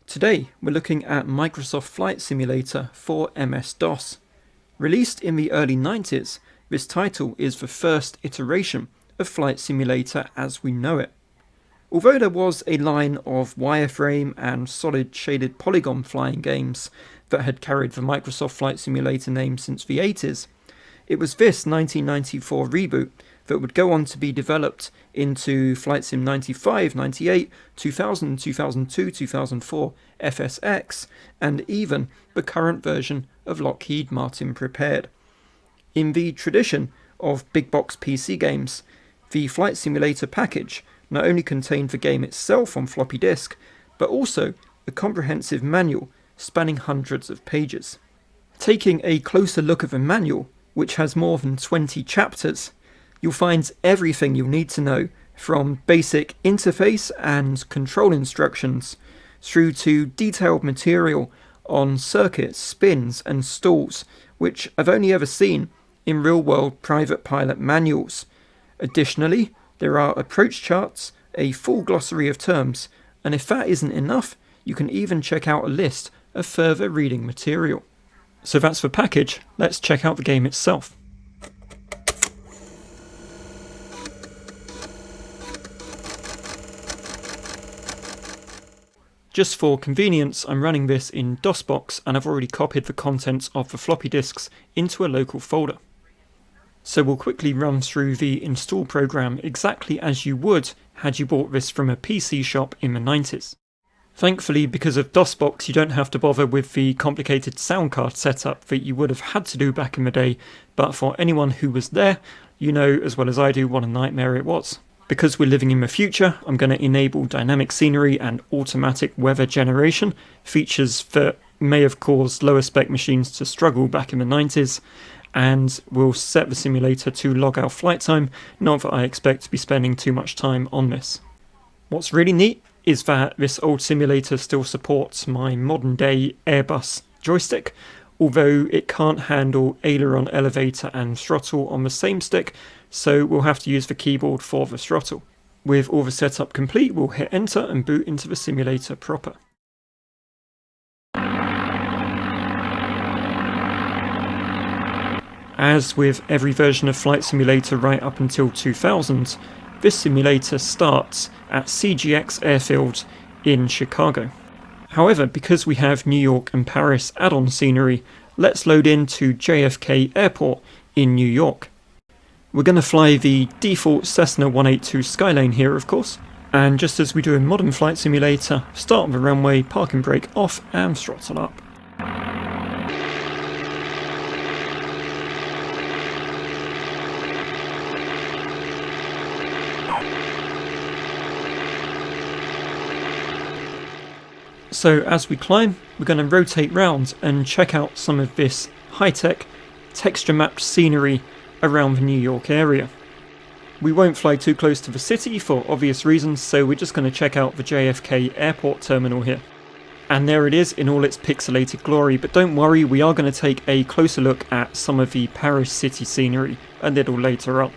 Today we're looking at Microsoft Flight Simulator for MS-DOS. Released in the early 90s, this title is the first iteration of Flight Simulator as we know it. Although there was a line of wireframe and solid shaded polygon flying games that had carried the Microsoft Flight Simulator name since the 80s, it was this 1994 reboot that would go on to be developed into Flight Sim 95, 98, 2000, 2002, 2004, FSX, and even the current version of Lockheed Martin Prepared. In the tradition of big box PC games, the Flight Simulator package not only contained the game itself on floppy disk, but also a comprehensive manual spanning hundreds of pages. Taking a closer look at the manual, which has more than 20 chapters, you'll find everything you'll need to know, from basic interface and control instructions through to detailed material on circuits, spins and stalls, which I've only ever seen in real-world private pilot manuals. Additionally, there are approach charts, a full glossary of terms, and if that isn't enough, you can even check out a list of further reading material. So that's the package. Let's check out the game itself. Just for convenience, I'm running this in DOSBox and I've already copied the contents of the floppy disks into a local folder. So we'll quickly run through the install program exactly as you would had you bought this from a PC shop in the 90s. Thankfully, because of DOSBox, you don't have to bother with the complicated sound card setup that you would have had to do back in the day, but for anyone who was there, you know as well as I do what a nightmare it was. Because we're living in the future, I'm going to enable dynamic scenery and automatic weather generation, features that may have caused lower spec machines to struggle back in the 90s, and we'll set the simulator to log our flight time, not that I expect to be spending too much time on this. What's really neat is that this old simulator still supports my modern day Airbus joystick, although it can't handle aileron, elevator and throttle on the same stick, so we'll have to use the keyboard for the throttle. With all the setup complete, we'll hit enter and boot into the simulator proper. As with every version of Flight Simulator right up until 2000, this simulator starts at CGX Airfield in Chicago. However, because we have New York and Paris add-on scenery, let's load into JFK Airport in New York. We're going to fly the default Cessna 182 Skylane here, of course, and just as we do in modern Flight Simulator, start the runway, parking brake off and throttle up. So as we climb, we're going to rotate round and check out some of this high-tech, texture-mapped scenery around the New York area. We won't fly too close to the city for obvious reasons, so we're just going to check out the JFK Airport terminal here. And there it is in all its pixelated glory, but don't worry, we are going to take a closer look at some of the Paris city scenery a little later on.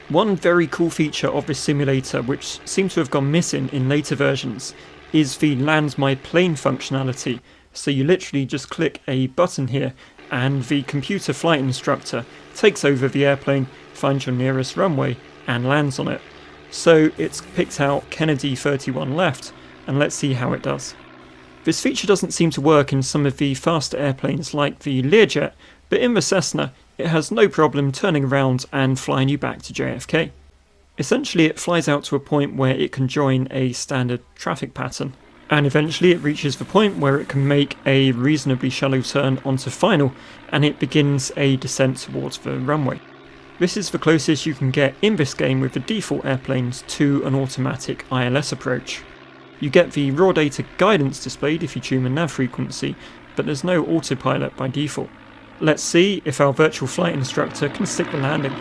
One very cool feature of this simulator, which seems to have gone missing in later versions, is the Land My Plane functionality. So you literally just click a button here and the computer flight instructor takes over the airplane, finds your nearest runway and lands on it. So it's picked out Kennedy 31 left, and let's see how it does. This feature doesn't seem to work in some of the faster airplanes like the Learjet, but in the Cessna it has no problem turning around and flying you back to JFK. Essentially, it flies out to a point where it can join a standard traffic pattern, and eventually it reaches the point where it can make a reasonably shallow turn onto final, and it begins a descent towards the runway. This is the closest you can get in this game with the default airplanes to an automatic ILS approach. You get the raw data guidance displayed if you tune the nav frequency, but there's no autopilot by default. Let's see if our virtual flight instructor can stick the landing.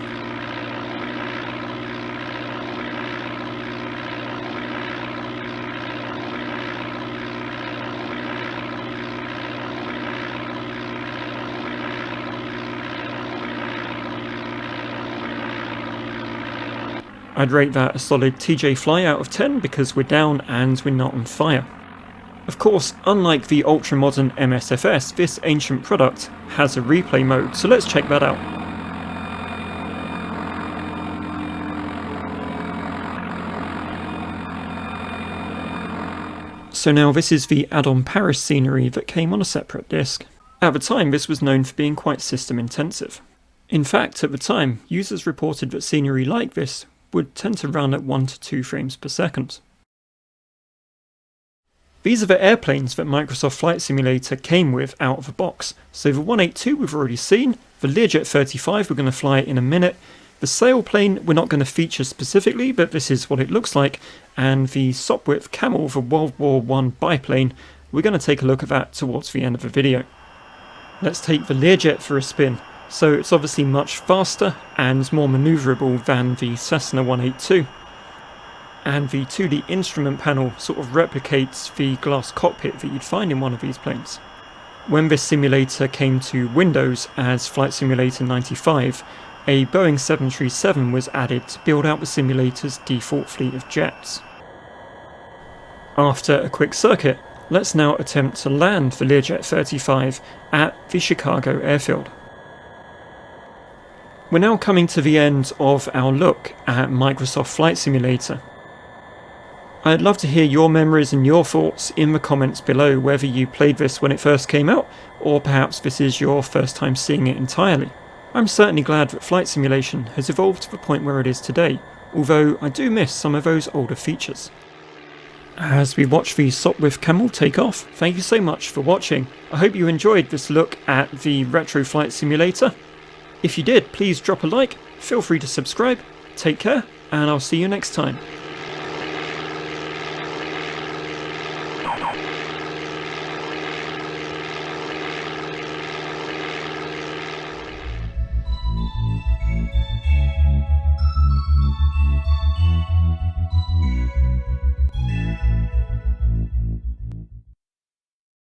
I'd rate that a solid TJ fly out of 10 because we're down and we're not on fire. Of course, unlike the ultra-modern MSFS, this ancient product has a replay mode, so let's check that out. So now this is the add-on Paris scenery that came on a separate disc. At the time, this was known for being quite system intensive. In fact, at the time, users reported that scenery like this would tend to run at 1 to 2 frames per second. These are the airplanes that Microsoft Flight Simulator came with out of the box. So the 182 we've already seen, the Learjet 35 we're going to fly in a minute, the sailplane we're not going to feature specifically, but this is what it looks like, and the Sopwith Camel, the World War I biplane, we're going to take a look at that towards the end of the video. Let's take the Learjet for a spin. So it's obviously much faster and more manoeuvrable than the Cessna 182. And the 2D instrument panel sort of replicates the glass cockpit that you'd find in one of these planes. When this simulator came to Windows as Flight Simulator 95, a Boeing 737 was added to build out the simulator's default fleet of jets. After a quick circuit, let's now attempt to land the Learjet 35 at the Chicago airfield. We're now coming to the end of our look at Microsoft Flight Simulator. I'd love to hear your memories and your thoughts in the comments below, whether you played this when it first came out, or perhaps this is your first time seeing it entirely. I'm certainly glad that flight simulation has evolved to the point where it is today, although I do miss some of those older features. As we watch the Sopwith Camel take off, thank you so much for watching. I hope you enjoyed this look at the retro flight simulator. If you did, please drop a like, feel free to subscribe, take care, and I'll see you next time.